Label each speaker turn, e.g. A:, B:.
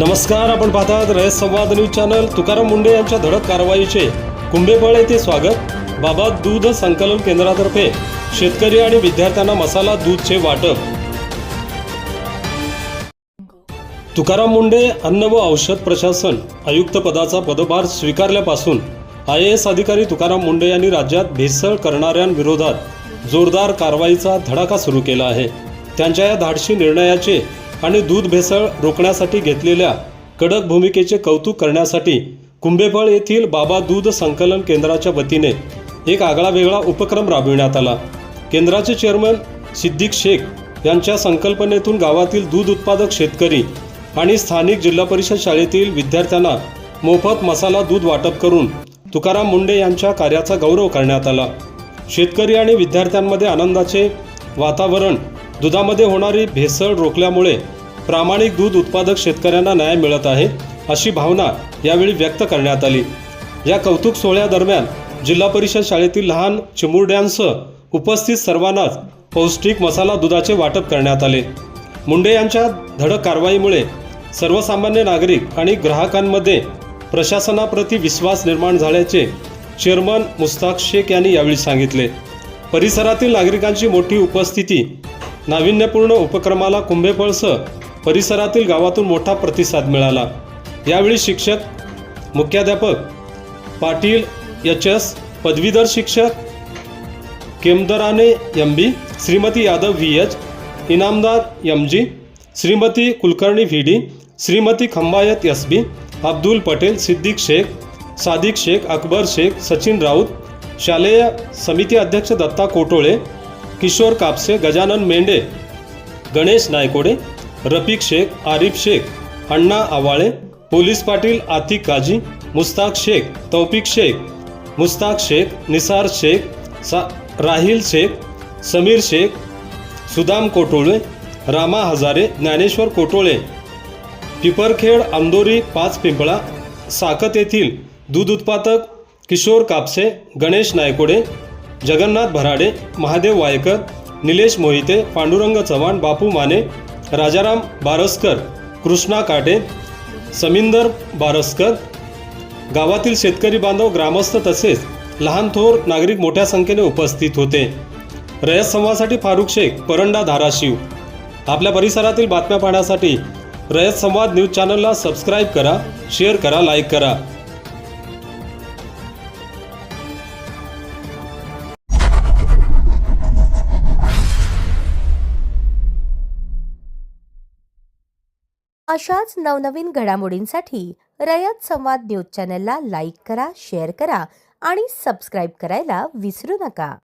A: नमस्कार, आपण पाहतात रयत संवाद न्यूज चॅनल। तुकाराम मुंढे यांच्या धडक कारवाईचे कुंभेफळ येथे स्वागत। बाबा दूध संकलन केंद्रातर्फे शेतकरी आणि विद्यार्थ्यांना मसाला दूधचे वाटप। तुकाराम मुंढे अन्न व औषध प्रशासन आयुक्त पदाचा पदभार स्वीकारल्यापासून IAS अधिकारी तुकाराम मुंढे यांनी राज्यात भेसळ करणाऱ्यांविरोधात जोरदार कारवाईचा धडाका सुरू केला आहे। त्यांच्या या धाडसी निर्णयाचे आणि दूध भेसळ रोखण्यासाठी घेतलेल्या कडक भूमिकेचे कौतुक करण्यासाठी कुंभेफळ येथील बाबा दूध संकलन केंद्राच्या वतीने एक आगळावेगळा उपक्रम राबविण्यात आला। केंद्राचे चेअरमन सिद्दीक शेख यांच्या संकल्पनेतून गावातील दूध उत्पादक शेतकरी आणि स्थानिक जिल्हा परिषद शाळेतील विद्यार्थ्यांना मोफत मसाला दूध वाटप करून तुकाराम मुंढे यांच्या कार्याचा गौरव करण्यात आला। शेतकरी आणि विद्यार्थ्यांमध्ये आनंदाचे वातावरण। दुधामध्ये होणारी भेसळ रोखल्यामुळे प्रामाणिक दूध उत्पादक शेतकऱ्यांना न्याय मिळत आहे अशी भावना यावेळी व्यक्त करण्यात आली। या कौतुक सोहळ्यादरम्यान जिल्हा परिषद शाळेतील लहान चिमुरड्यांसह उपस्थित सर्वांनाच पौष्टिक मसाला दुधाचे वाटप करण्यात आले। मुंढे यांच्या धडक कारवाईमुळे सर्वसामान्य नागरिक आणि ग्राहकांमध्ये प्रशासनाप्रती विश्वास निर्माण झाल्याचे चेअरमन मुस्ताक शेख यांनी यावेळी सांगितले। परिसरातील नागरिकांची मोठी उपस्थिती, नाविन्यपूर्ण उपक्रमाला कुंभेफळसह परिसरातील गावातून मोठा प्रतिसाद मिळाला। यावेळी शिक्षक, मुख्याध्यापक पाटील HS, पदवीधर शिक्षक केमदराने MB, Shrimati Yadav VH, Inamdar MG, Shrimati Kulkarni VD, Shrimati खंबायत SB, Abdul Patel, Siddique Shaikh, Sadiq Shaikh, Akbar Shaikh, Sachin Raut, शालेय समिती अध्यक्ष दत्ता कोटोळे, किशोर कापसे, गजानन मेंढे, गणेश नायकोडे, रफिक शेख, आरिफ शेख, अण्णा आवाळे, पोलीस पाटील आतिक काजी, मुस्ताक शेख, तौफिक शेख, मुस्ताक शेख, निसार शेख, राहिल शेख, समीर शेख, सुदाम कोटोळे, रामा हजारे, ज्ञानेश्वर कोटोळे, पिपरखेड, अंदोरी, 5 पिंपळा, साकत येथील दूध उत्पादक किशोर कापसे, गणेश नायकोडे, जगन्नाथ भराडे, महादेव वायकर, निलेश मोहिते, पांडुरंग चव्हाण, बापू माने, राजाराम बारसकर, कृष्णा काटे, समिंदर बारसकर, गावातील शेतकरी बांधव, ग्रामस्थ तसेच लहान थोर नागरिक मोठ्या संख्येने उपस्थित होते। रयत संवादसाठी फारुख शेख, परंडा, धाराशिव। आपल्या परिसरातील बातम्या पाहण्यासाठी रयत संवाद न्यूज चॅनलला सबस्क्राईब करा, शेअर करा, लाईक करा।
B: अशाच नवनवीन घडामोडींसाठी रयत संवाद न्यूज चॅनलला लाईक करा, शेअर करा आणि सबस्क्राईब करायला विसरू नका।